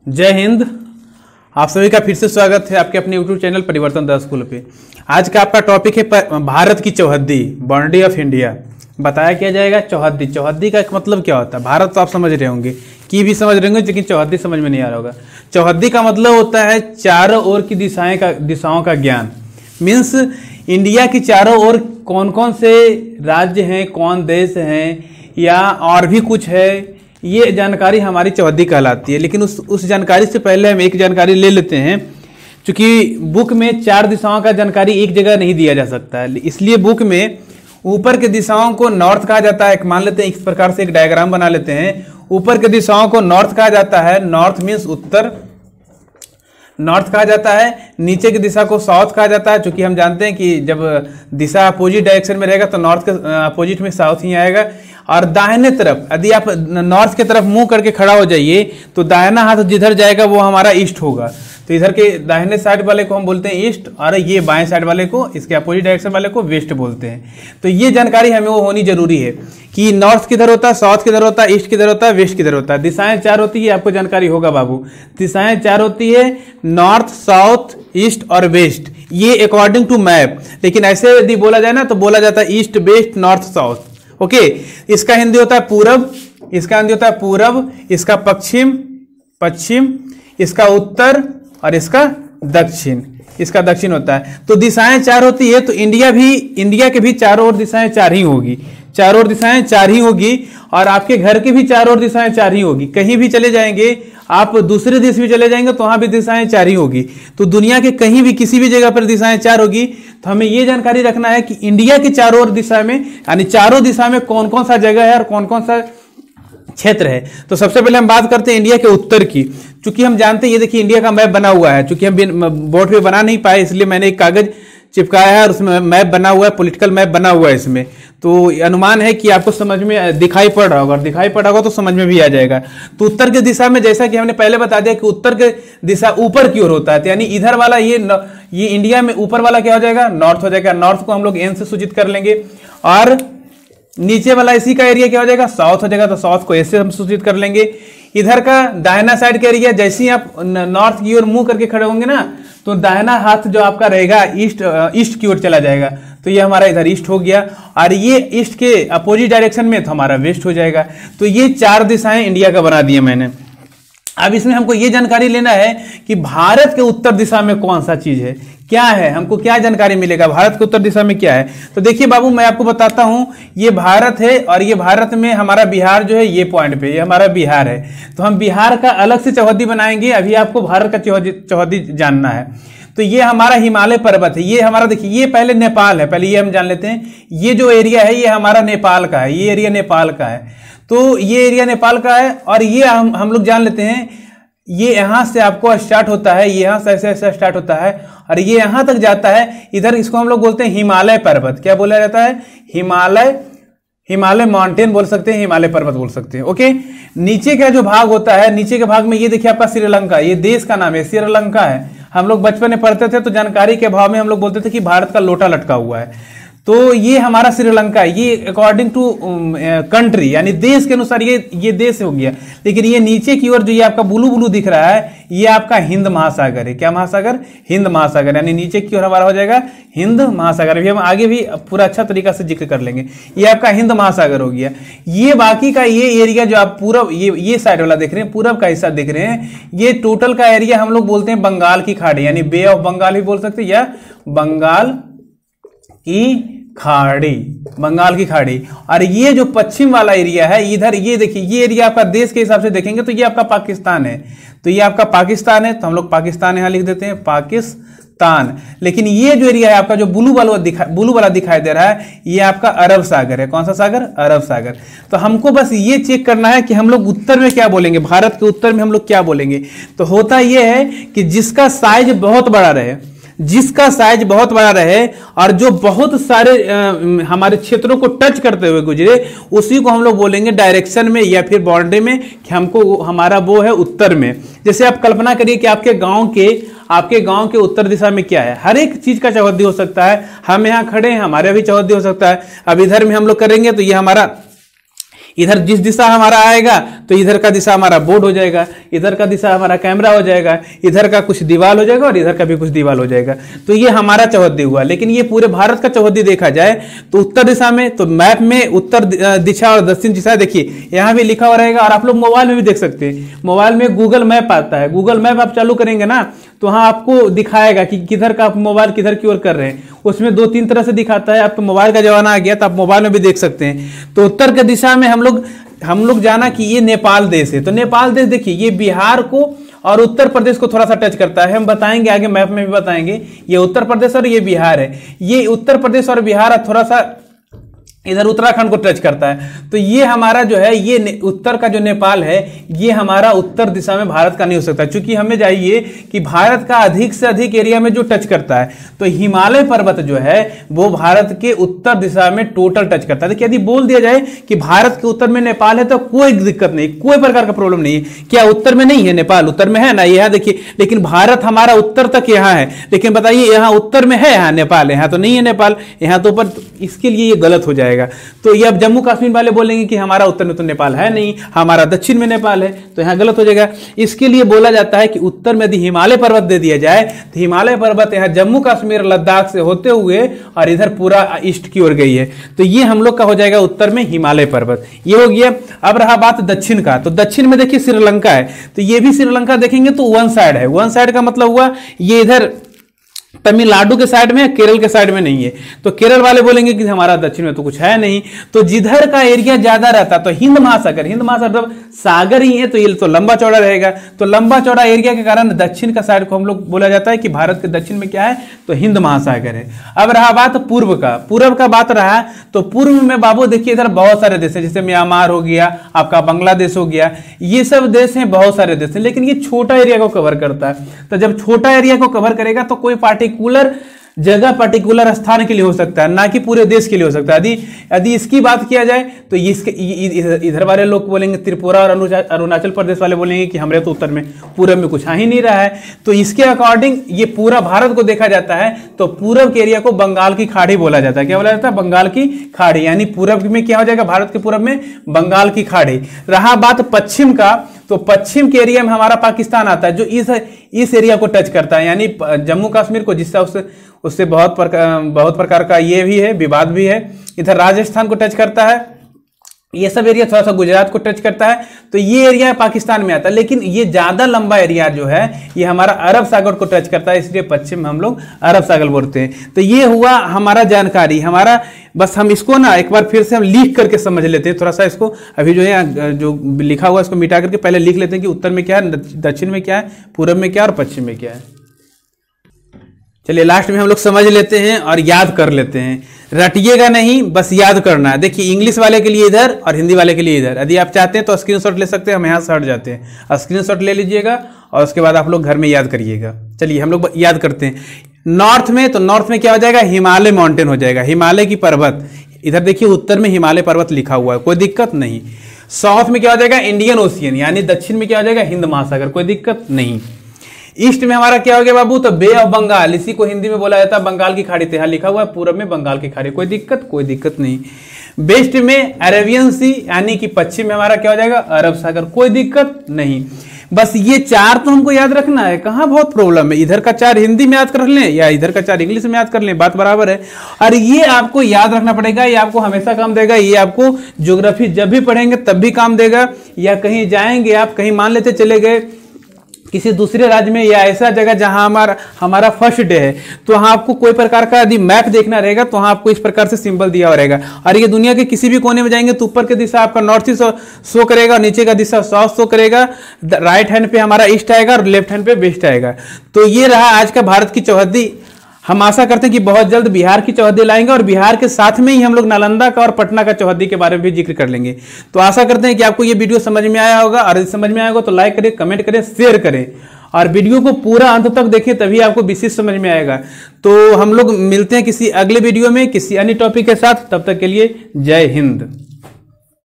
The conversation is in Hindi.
जय हिंद। आप सभी का फिर से स्वागत है आपके अपने यूट्यूब चैनल परिवर्तन द स्कूल पे। आज का आपका टॉपिक है भारत की चौहद्दी, बाउंड्री ऑफ इंडिया। बताया क्या जाएगा चौहद्दी। चौहद्दी का मतलब क्या होता है? भारत तो आप समझ रहे होंगे, की भी समझ रहे होंगे, लेकिन चौहद्दी समझ में नहीं आ रहा होगा। चौहद्दी का मतलब होता है चारों ओर की दिशाओं का ज्ञान। मीन्स इंडिया की चारों ओर कौन कौन से राज्य हैं, कौन देश हैं, या और भी कुछ है, ये जानकारी हमारी चौहद्दी कहलाती है। लेकिन उस जानकारी से पहले हम एक जानकारी ले लेते हैं। क्योंकि बुक में चार दिशाओं का जानकारी एक जगह नहीं दिया जा सकता है, इसलिए बुक में ऊपर के दिशाओं को नॉर्थ कहा जाता है। मान लेते हैं इस प्रकार से एक डायग्राम बना लेते हैं। ऊपर के दिशाओं को नॉर्थ कहा जाता है, नॉर्थ मीन्स उत्तर, नॉर्थ कहा जाता है। नीचे की दिशा को साउथ कहा जाता है, क्योंकि हम जानते हैं कि जब दिशा अपोजिट डायरेक्शन में रहेगा तो नॉर्थ के अपोजिट में साउथ ही आएगा। और दाहिने तरफ यदि आप नॉर्थ की तरफ मुंह करके खड़ा हो जाइए तो दाहिना हाथ जिधर जाएगा वो हमारा ईस्ट होगा। तो इधर के दाहिने साइड वाले को हम बोलते हैं ईस्ट, और ये बाएं साइड वाले को, इसके अपोजिट डायरेक्शन वाले को वेस्ट बोलते हैं। तो ये जानकारी हमें वो होनी जरूरी है कि नॉर्थ किधर होता है, साउथ किधर होता है, ईस्ट किधर होता है, वेस्ट किधर होता है। दिशाएं चार होती है, आपको जानकारी होगा बाबू। दिशाएं चार होती है, नॉर्थ, साउथ, ईस्ट और वेस्ट, ये अकॉर्डिंग टू मैप। लेकिन ऐसे यदि बोला जाए ना तो बोला जाता है east, west, north, south. Okay, इसका हिंदी होता है पूरब, इसका हिंदी होता है पूरब, इसका पश्चिम, इसका उत्तर और इसका दक्षिण, इसका दक्षिण होता है। तो दिशाएं चार होती है, तो इंडिया के भी चारों ओर दिशाएं चार ही होगी, चारों ओर दिशाएं चार ही होगी। और आपके घर की भी चारों ओर दिशाएं चार ही होगी। कहीं भी चले जाएंगे आप, दूसरे देश भी चले जाएंगे तो वहां भी दिशाएं चार ही होगी। तो दुनिया के कहीं भी किसी भी जगह पर दिशाएं चार होगी। तो हमें ये जानकारी रखना है कि इंडिया के चारों ओर दिशा में, यानी चारों दिशा में कौन कौन सा जगह है और कौन कौन सा क्षेत्र है। तो सबसे पहले हम बात करते हैं इंडिया के उत्तर की। चूंकि हम जानते हैं, ये देखिए इंडिया का मैप बना हुआ है। चूंकि हम बोर्ड पे बना नहीं पाए, इसलिए मैंने एक कागज चिपकाया है और उसमें मैप बना हुआ है, पॉलिटिकल मैप बना हुआ है इसमें। तो अनुमान है कि आपको समझ में दिखाई पड़ रहा होगा, और दिखाई पड़ रहा होगा तो समझ में भी आ जाएगा। तो उत्तर की दिशा में, जैसा कि हमने पहले बता दिया कि उत्तर की दिशा ऊपर की ओर होता है, तो यानी इधर वाला ये इंडिया में ऊपर वाला क्या हो जाएगा, नॉर्थ हो जाएगा। नॉर्थ को हम लोग एन से सूचित कर लेंगे। और नीचे वाला इसी का एरिया क्या हो जाएगा, साउथ हो जाएगा। तो साउथ को एस से हम सूचित कर लेंगे। इधर का दाहिना साइड का एरिया, जैसे ही आप नॉर्थ की ओर मुंह करके खड़े होंगे ना, तो दाहिना हाथ जो आपका रहेगा ईस्ट की ओर चला जाएगा। तो ये हमारा इधर ईस्ट हो गया, और ये ईस्ट के अपोजिट डायरेक्शन में तो हमारा वेस्ट हो जाएगा। तो ये चार दिशाएं इंडिया का बना दिया मैंने। अब इसमें हमको ये जानकारी लेना है कि भारत के उत्तर दिशा में कौन सा चीज है, क्या है, हमको क्या जानकारी मिलेगा भारत के उत्तर दिशा में क्या है। तो देखिए बाबू, मैं आपको बताता हूं, ये भारत है, और ये भारत में हमारा बिहार जो है, ये पॉइंट पे ये हमारा बिहार है। तो हम बिहार का अलग से चौहद्दी बनाएंगे। अभी आपको भारत का चौहद्दी जानना है। तो ये हमारा हिमालय पर्वत है। ये हमारा, देखिए ये पहले नेपाल है, पहले ये हम जान लेते हैं। ये जो एरिया है ये हमारा नेपाल का है, ये एरिया नेपाल का है। तो ये एरिया नेपाल का है, और ये हम लोग जान लेते हैं, ये यहां से आपको स्टार्ट होता है, ये यहां से ऐसे ऐसे स्टार्ट होता है, और ये यहां तक जाता है। इधर इसको हम लोग बोलते हैं हिमालय पर्वत। क्या बोला जाता है? हिमालय माउंटेन बोल सकते हैं, हिमालय पर्वत बोल सकते हैं। ओके, नीचे का जो भाग होता है, नीचे के भाग में ये देखिए आपका श्रीलंका, ये देश का नाम है, श्रीलंका है। हम लोग बचपन में पढ़ते थे तो जानकारी के अभाव में हम लोग बोलते थे कि भारत का लोटा लटका हुआ है। तो ये हमारा श्रीलंका है। ये अकॉर्डिंग टू कंट्री, यानी देश के अनुसार ये देश हो गया। लेकिन ये नीचे की ओर जो ये आपका ब्लू ब्लू दिख रहा है, ये आपका हिंद महासागर है। क्या महासागर? हिंद महासागर। यानी नीचे की ओर हमारा हो जाएगा हिंद महासागर। अभी हम आगे भी पूरा अच्छा तरीका से जिक्र कर लेंगे। ये आपका हिंद महासागर हो गया। ये बाकी का ये एरिया जो आप पूरब, ये साइड वाला देख रहे हैं, पूरब का हिस्सा देख रहे हैं, ये टोटल का एरिया हम लोग बोलते हैं बंगाल की खाड़ी, यानी बे ऑफ बंगाल भी बोल सकते हैं, या बंगाल की खाड़ी, बंगाल की खाड़ी। और ये जो पश्चिम वाला एरिया है, इधर ये देखिए, ये एरिया आपका देश के हिसाब से देखेंगे तो ये आपका पाकिस्तान है। तो ये आपका पाकिस्तान है, तो हम लोग पाकिस्तान यहां लिख देते हैं, पाकिस्तान। लेकिन ये जो एरिया है आपका, जो ब्लू वाला दिखाई दे रहा है, ये आपका अरब सागर है। कौन सा सागर? अरब सागर। तो हमको बस ये चेक करना है कि हम लोग उत्तर में क्या बोलेंगे, भारत के उत्तर में हम लोग क्या बोलेंगे। तो होता यह है कि जिसका साइज बहुत बड़ा रहे, जिसका साइज बहुत बड़ा रहे और जो बहुत सारे हमारे क्षेत्रों को टच करते हुए गुजरे, उसी को हम लोग बोलेंगे डायरेक्शन में या फिर बाउंड्री में कि हमको हमारा वो है उत्तर में। जैसे आप कल्पना करिए कि आपके गांव के उत्तर दिशा में क्या है, हर एक चीज का चौहद्दी हो सकता है। हम यहाँ खड़े हैं, हमारे भी चौहद्दी हो सकता है। अब इधर में हम लोग करेंगे तो ये हमारा इधर जिस दिशा हमारा आएगा तो इधर का दिशा हमारा बोर्ड हो जाएगा, इधर का दिशा हमारा कैमरा हो जाएगा, इधर का कुछ दीवार हो जाएगा और इधर का भी कुछ दीवार हो जाएगा। तो ये हमारा चौहद्दी हुआ। लेकिन ये पूरे भारत का चौहद्दी देखा जाए तो उत्तर दिशा में, तो मैप में उत्तर दिशा और दक्षिण दिशा देखिए यहाँ भी लिखा हुआ रहेगा। और आप लोग मोबाइल में भी देख सकते हैं, मोबाइल में गूगल मैप आता है, गूगल मैप आप चालू करेंगे ना तो वहाँ आपको दिखाएगा कि किधर का आप मोबाइल किधर की ओर कर रहे हैं। उसमें 2-3 तरह से दिखाता है। अब तो मोबाइल का जमाना आ गया तो आप मोबाइल में भी देख सकते हैं। तो उत्तर की दिशा में हम लोग जाना कि ये नेपाल देश है। तो नेपाल देश देखिए ये बिहार को और उत्तर प्रदेश को थोड़ा सा टच करता है। हम बताएंगे आगे, मैप में भी बताएंगे। ये उत्तर प्रदेश और ये बिहार है। ये उत्तर प्रदेश और बिहार थोड़ा सा इधर उत्तराखंड को टच करता है। तो ये हमारा जो है ये उत्तर का जो नेपाल है ये हमारा उत्तर दिशा में भारत का नहीं हो सकता, क्योंकि हमें चाहिए कि भारत का अधिक से अधिक एरिया में जो टच करता है। तो हिमालय पर्वत जो है वो भारत के उत्तर दिशा में टोटल टच करता है। देखिए यदि बोल दिया जाए कि भारत के उत्तर में नेपाल है तो कोई दिक्कत नहीं, कोई प्रकार का प्रॉब्लम नहीं है। क्या उत्तर में नहीं है नेपाल? उत्तर में है ना, यहाँ देखिए। लेकिन भारत हमारा उत्तर तक यहाँ है, लेकिन बताइए यहाँ उत्तर में है यहाँ नेपाल? यहाँ तो नहीं है नेपाल, यहाँ तो ऊपर। इसके लिए ये गलत हो जाएगा। तो ये अब जम्मू कश्मीर वाले बोलेंगे कि हमारा उत्तर में तो नेपाल है नहीं, हमारा दक्षिण में नेपाल है, तो यहां गलत हो जाएगा। इसके लिए बोला जाता है कि उत्तर में यदि हिमालय पर्वत दे दिया जाए तो हिमालय पर्वत यहां जम्मू कश्मीर लद्दाख से होते हुए और इधर पूरा ईस्ट की ओर गई है। तो ये हम लोग का हो जाएगा उत्तर में हिमालय पर्वत। ये हो गया। अब रहा बात दक्षिण का, तो दक्षिण में देखिए श्रीलंका है। तो ये भी श्रीलंका देखेंगे तो वन साइड है। वन साइड का मतलब हुआ ये इधर तमिलनाडु के साइड में, केरल के साइड में नहीं है। तो केरल वाले बोलेंगे कि हमारा दक्षिण में तो कुछ है नहीं। तो जिधर का एरिया ज्यादा रहता तो हिंद महासागर मतलब सागर ही है, तो ये तो लंबा चौड़ा रहेगा। तो लंबा चौड़ा एरिया के कारण दक्षिण का साइड को हम लोग बोला जाता है कि भारत के दक्षिण में क्या है, तो हिंद महासागर है। अब रहा बात पूर्व का, पूर्व का बात रहा तो पूर्व में बाबू देखिए इधर बहुत सारे देश है, जैसे म्यांमार हो गया, आपका बांग्लादेश हो गया, ये सब देश हैं, बहुत सारे देश हैं। लेकिन ये छोटा एरिया को कवर करता है। तो जब छोटा एरिया को कवर करेगा तो कोई पार्टिकुलर जगह पर्टिकुलर स्थान के लिए हो सकता है, ना कि पूरे देश के लिए हो सकता है। यदि इसकी बात किया जाए तो इसके इधर वाले लोग बोलेंगे, त्रिपुरा और अरुणाचल प्रदेश वाले बोलेंगे कि हमारे तो उत्तर में पूरब में कुछ आ ही नहीं रहा है। तो इसके अकॉर्डिंग ये पूरा भारत को देखा जाता है तो पूरब के एरिया को बंगाल की खाड़ी बोला जाता है। क्या बोला जाता है? बंगाल की खाड़ी। यानी पूरब में क्या हो जाएगा? भारत के पूरब में बंगाल की खाड़ी। रहा बात पश्चिम का, तो पश्चिम के एरिया में हमारा पाकिस्तान आता है, जो इस एरिया को टच करता है, यानी जम्मू कश्मीर को, जिससे उससे बहुत प्रकार का ये भी है, विवाद भी है। इधर राजस्थान को टच करता है, ये सब एरिया थोड़ा सा गुजरात को टच करता है। तो ये एरिया पाकिस्तान में आता है। लेकिन ये ज्यादा लंबा एरिया जो है ये हमारा अरब सागर को टच करता है, इसलिए पश्चिम में हम लोग अरब सागर बोलते हैं। तो ये हुआ हमारा जानकारी, हमारा बस हम इसको ना एक बार फिर से हम लिख करके समझ लेते हैं। थोड़ा सा इसको अभी जो है जो लिखा हुआ इसको मिटा करके पहले लिख लेते हैं कि उत्तर में क्या है, दक्षिण में क्या है, पूरब में क्या है और पश्चिम में क्या है। चलिए लास्ट में हम लोग समझ लेते हैं और याद कर लेते हैं। रटिएगा नहीं, बस याद करना है। देखिए इंग्लिश वाले के लिए इधर और हिंदी वाले के लिए इधर। यदि आप चाहते हैं तो स्क्रीनशॉट ले सकते हैं, हम यहाँ से हट जाते हैं। स्क्रीनशॉट ले लीजिएगा और उसके बाद आप लोग घर में याद करिएगा। चलिए हम लोग याद करते हैं। नॉर्थ में, तो नॉर्थ में क्या हो जाएगा? हिमालय माउंटेन हो जाएगा, हिमालय की पर्वत। इधर देखिए उत्तर में हिमालय पर्वत लिखा हुआ है, कोई दिक्कत नहीं। साउथ में क्या हो जाएगा? इंडियन ओशियन, यानी दक्षिण में क्या हो जाएगा? हिंद महासागर, कोई दिक्कत नहीं। ईस्ट में हमारा क्या हो गया बाबू? तो बे ऑफ बंगाल, इसी को हिंदी में बोला जाता है बंगाल की खाड़ी। यहाँ लिखा हुआ है पूरब में बंगाल की खाड़ी, कोई दिक्कत नहीं। वेस्ट में अरेबियन सी, यानी कि पश्चिम में हमारा क्या हो जाएगा? अरब सागर, कोई दिक्कत नहीं। बस ये चार तो हमको याद रखना है। कहाँ बहुत प्रॉब्लम है? इधर का चार हिंदी में याद कर लें या इधर का चार इंग्लिश में याद कर लें, बात बराबर है। और ये आपको याद रखना पड़ेगा, ये आपको हमेशा काम देगा। ये आपको ज्योग्राफी जब भी पढ़ेंगे तब भी काम देगा। या कहीं जाएंगे आप, कहीं मान लेते चले गए किसी दूसरे राज्य में या ऐसा जगह जहां हमारा फर्स्ट डे है, तो वहां आपको कोई प्रकार का यदि मैप देखना रहेगा तो वहां आपको इस प्रकार से सिंबल दिया हुआ रहेगा। और ये दुनिया के किसी भी कोने में जाएंगे तो ऊपर की दिशा आपका नॉर्थ ईस्ट शो करेगा और नीचे का दिशा साउथ शो करेगा। राइट हैंड पे हमारा ईस्ट आएगा और लेफ्ट हैंड पे वेस्ट आएगा। तो ये रहा आज का भारत की चौहद्दी। हम आशा करते हैं कि बहुत जल्द बिहार की चौहद्दी लाएंगे और बिहार के साथ में ही हम लोग नालंदा का और पटना का चौहद्दी के बारे में भी जिक्र कर लेंगे। तो आशा करते हैं कि आपको ये वीडियो समझ में आया होगा, और यदि समझ में आया होगा तो लाइक करें, कमेंट करें, शेयर करें और वीडियो को पूरा अंत तक देखें, तभी आपको विशेष समझ में आएगा। तो हम लोग मिलते हैं किसी अगले वीडियो में किसी अन्य टॉपिक के साथ। तब तक के लिए जय हिंद।